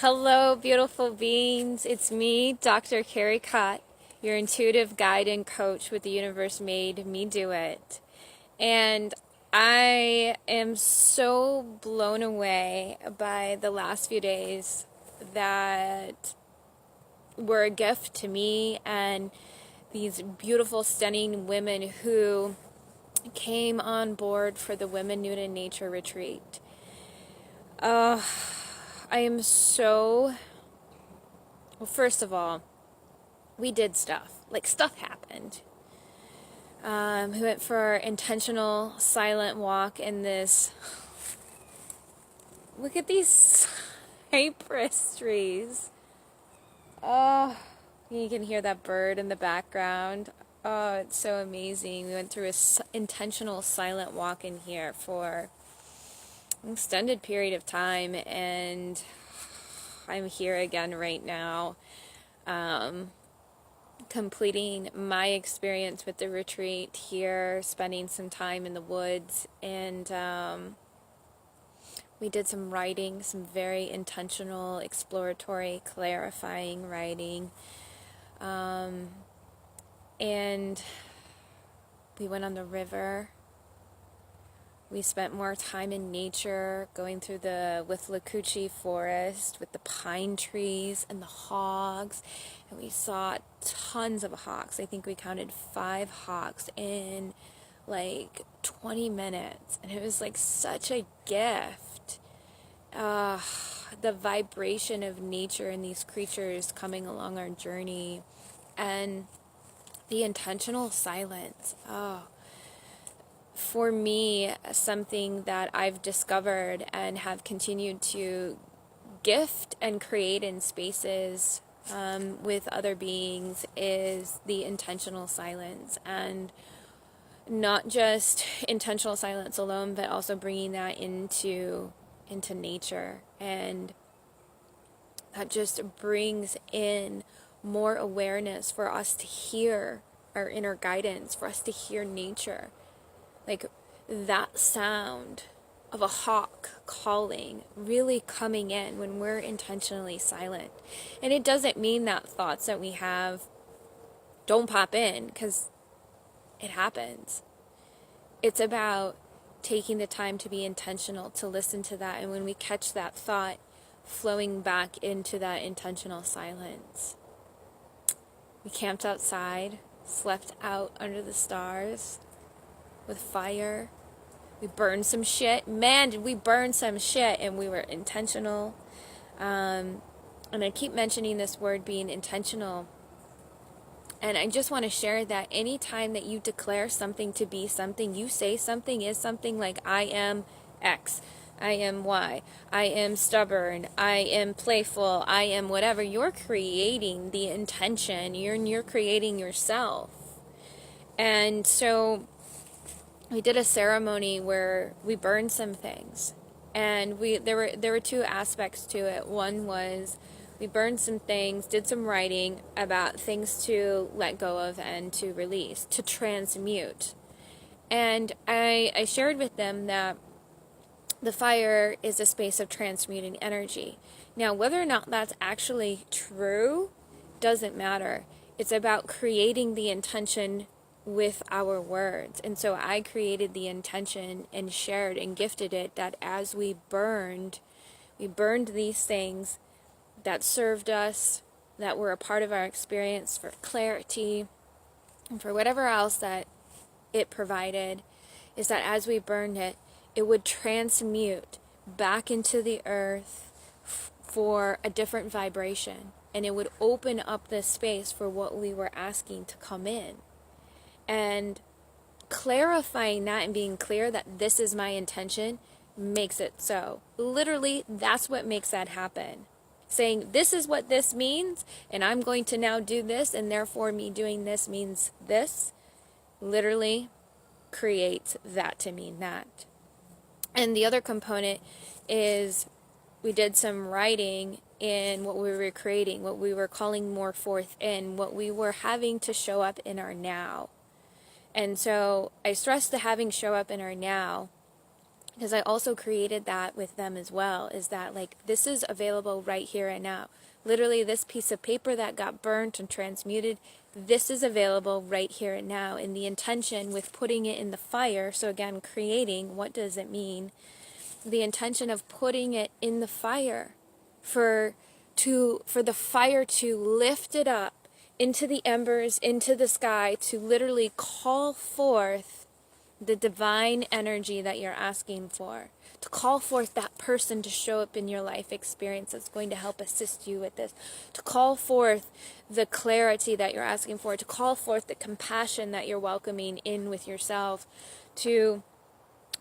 Hello, beautiful beings. It's me, Dr. Carrie Cott, your intuitive guide and coach with the universe made me do it. And I am so blown away by the last few days that were a gift to me and these beautiful, stunning women who came on board for the Women, Nude, and Nature retreat. I am so... Well, first of all, we did stuff. Like, stuff happened. We went for intentional silent walk in this... Look at these cypress trees. Oh, you can hear that bird in the background. Oh, it's so amazing. We went through an intentional silent walk in here for an extended period of time, and I'm here again right now, completing my experience with the retreat here, spending some time in the woods, and we did some writing, some very intentional, exploratory, clarifying writing, and we went on the river. We spent more time in nature, going through the Withlacoochee forest with the pine trees and the hogs, and we saw tons of hawks. I think we counted 5 hawks in like 20 minutes, and it was like such a gift. The vibration of nature and these creatures coming along our journey, and the intentional silence. For me, something that I've discovered and have continued to gift and create in spaces with other beings is the intentional silence. And not just intentional silence alone, but also bringing that into nature. And that just brings in more awareness for us to hear our inner guidance, for us to hear nature. Like that sound of a hawk calling really coming in when we're intentionally silent. And it doesn't mean that thoughts that we have don't pop in, because it happens. It's about taking the time to be intentional, to listen to that, and when we catch that thought, flowing back into that intentional silence. We camped outside, slept out under the stars with fire. We burned some shit. Man, did we burn some shit, and we were intentional. And I keep mentioning this word being intentional. And I just want to share that anytime that you declare something to be something, you say something is something, like I am X, I am Y, I am stubborn, I am playful, I am whatever, you're creating the intention, you're creating yourself. And so we did a ceremony where we burned some things, and there were 2 aspects to it. One was we burned some things, did some writing about things to let go of and to release, to transmute. And I shared with them that the fire is a space of transmuting energy. Now, whether or not that's actually true doesn't matter. It's about creating the intention with our words. And so I created the intention and shared and gifted it that as we burned these things that served us, that were a part of our experience for clarity and for whatever else that it provided, is that as we burned it, it would transmute back into the earth for a different vibration, and it would open up this space for what we were asking to come in. And clarifying that and being clear that this is my intention makes it so. Literally, that's what makes that happen. Saying, this is what this means, and I'm going to now do this, and therefore me doing this means this, literally creates that to mean that. And the other component is we did some writing in what we were creating, what we were calling more forth in, what we were having to show up in our now. And so I stress the having show up in our now because I also created that with them as well, is that like this is available right here and now. Literally, this piece of paper that got burnt and transmuted, this is available right here and now. And the intention with putting it in the fire, so again, creating, what does it mean? The intention of putting it in the fire for the fire to lift it up into the embers, into the sky, to literally call forth the divine energy that you're asking for, to call forth that person to show up in your life experience that's going to help assist you with this, to call forth the clarity that you're asking for, to call forth the compassion that you're welcoming in with yourself, to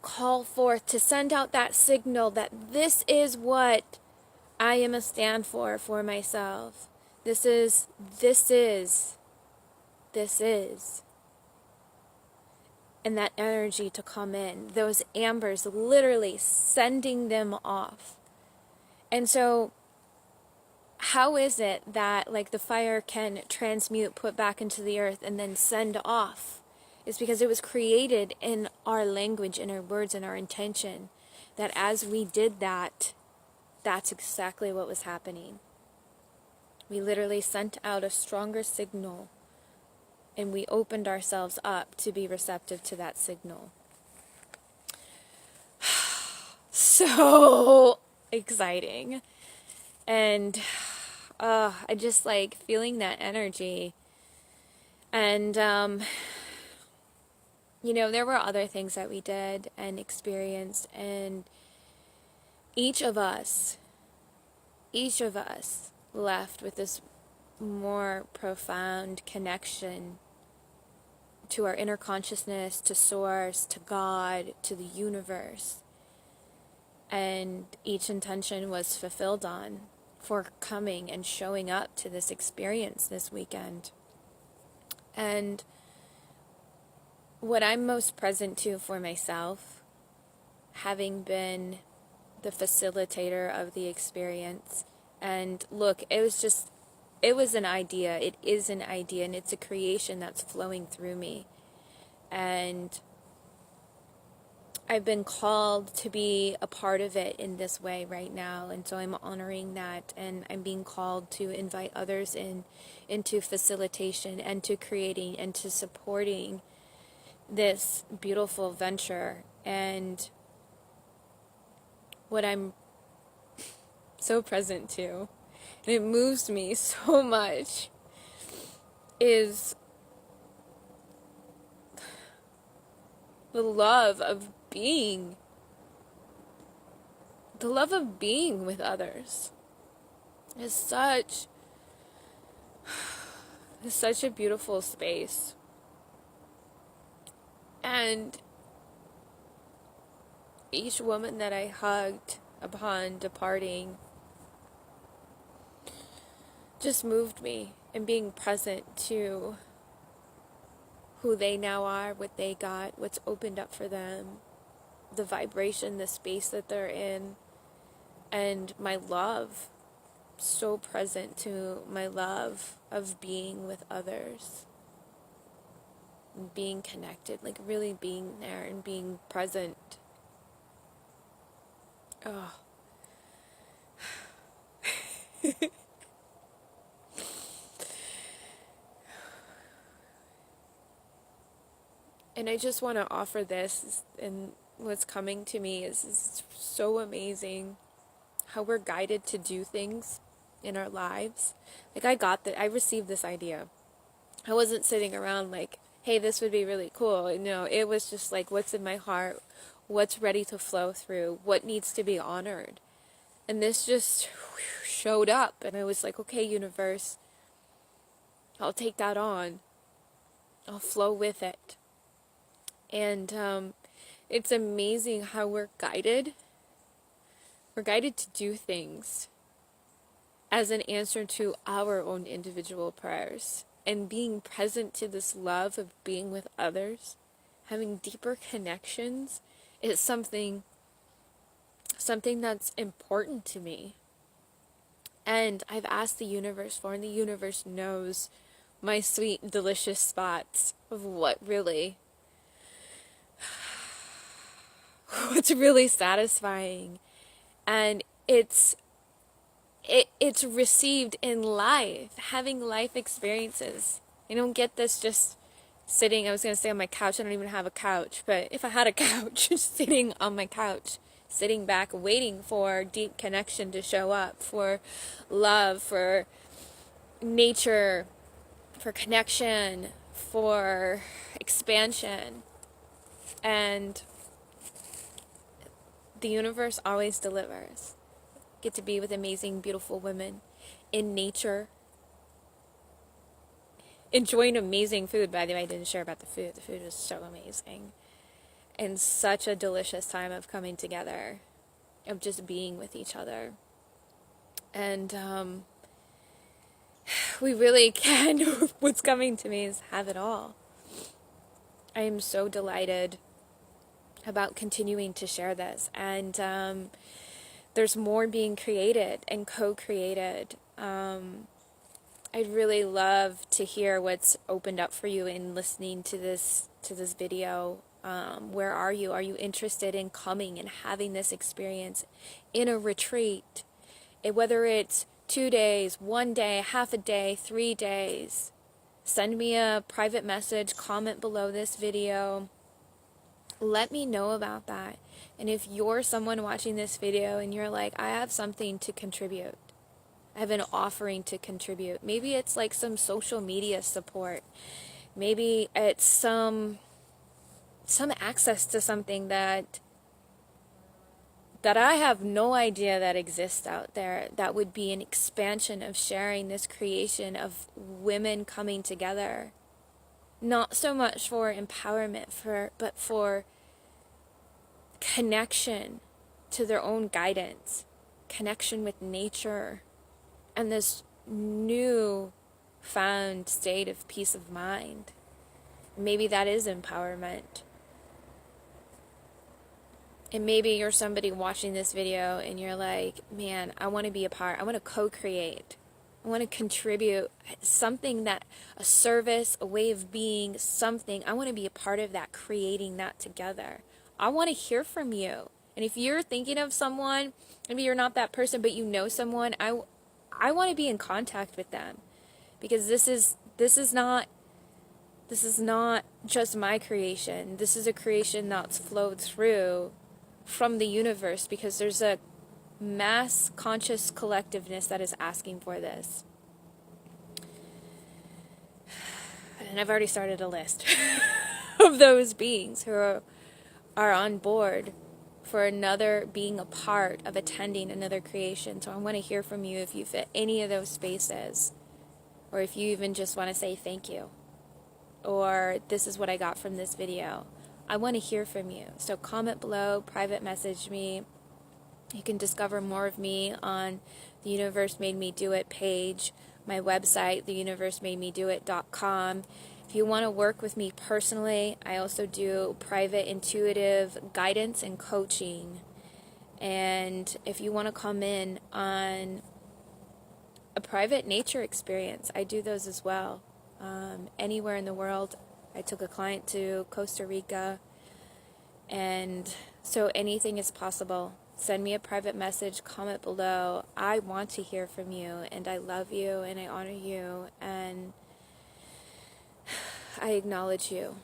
call forth, to send out that signal that this is what I am a stand for myself. This is. And that energy to come in, those ambers, literally sending them off. And so how is it that like the fire can transmute, put back into the earth, and then send off? It's because it was created in our language, in our words, in our intention, that as we did that, that's exactly what was happening. We literally sent out a stronger signal, and we opened ourselves up to be receptive to that signal. So exciting. And I just like feeling that energy. And, you know, there were other things that we did and experienced. And each of us left with this more profound connection to our inner consciousness, to Source, to God, to the universe. And each intention was fulfilled on for coming and showing up to this experience this weekend. And what I'm most present to for myself, having been the facilitator of the experience, and look, it was an idea. It is an idea, and it's a creation that's flowing through me. And I've been called to be a part of it in this way right now, and so I'm honoring that, and I'm being called to invite others into facilitation and to creating and to supporting this beautiful venture. And what I'm so present to, and it moves me so much, is the love of being with others is such a beautiful space. And each woman that I hugged upon departing just moved me, and being present to who they now are, what they got, what's opened up for them, the vibration, the space that they're in, and my love, so present to my love of being with others, and being connected, like really being there and being present. Oh. And I just want to offer this, and what's coming to me is so amazing how we're guided to do things in our lives. Like I received this idea. I wasn't sitting around like, hey, this would be really cool. No, it was just like, what's in my heart, what's ready to flow through, what needs to be honored. And this just showed up, and I was like, okay, universe, I'll take that on. I'll flow with it. And it's amazing how we're guided. We're guided to do things as an answer to our own individual prayers. And being present to this love of being with others, having deeper connections, is something that's important to me. And I've asked the universe for, and the universe knows my sweet, delicious spots of what really what's really satisfying. And it's received in life, having life experiences. I don't get this just sitting, I was going to say on my couch, I don't even have a couch, but if I had a couch, sitting on my couch, sitting back, waiting for deep connection to show up, for love, for nature, for connection, for expansion. And the universe always delivers. Get to be with amazing, beautiful women in nature, enjoying amazing food. By the way, I didn't share about the food. The food was so amazing. And such a delicious time of coming together, of just being with each other. And we really can, what's coming to me is have it all. I am so delighted about continuing to share this. And there's more being created and co-created. I'd really love to hear what's opened up for you in listening to this video. Where are you? Are you interested in coming and having this experience in a retreat? Whether it's 2 days, 1 day, half a day, 3 days, send me a private message, comment below this video. Let me know about that. And if you're someone watching this video and you're like, I have something to contribute, I have an offering to contribute. Maybe it's like some social media support. Maybe it's some access to something that I have no idea that exists out there, that would be an expansion of sharing this creation of women coming together. Not so much for empowerment, but for connection to their own guidance, connection with nature, and this new found state of peace of mind. Maybe that is empowerment. And maybe you're somebody watching this video and you're like, man, I want to be a part. I want to co-create. I want to contribute something, that a service, a way of being, something. I want to be a part of that, creating that together. I want to hear from you. And if you're thinking of someone, maybe you're not that person, but you know someone, I want to be in contact with them, because this is not just my creation. This is a creation that's flowed through from the universe, because there's a mass conscious collectiveness that is asking for this. And I've already started a list of those beings who are on board for another, being a part of attending another creation. So I want to hear from you if you fit any of those spaces, or if you even just want to say thank you, or this is what I got from this video. I want to hear from you. So comment below, private message me. You can discover more of me on the Universe Made Me Do It page, my website, theuniversemademedouit.com. If you want to work with me personally, I also do private intuitive guidance and coaching. And if you want to come in on a private nature experience, I do those as well. Anywhere in the world. I took a client to Costa Rica, and so anything is possible. Send me a private message, comment below. I want to hear from you, and I love you, and I honor you, and I acknowledge you.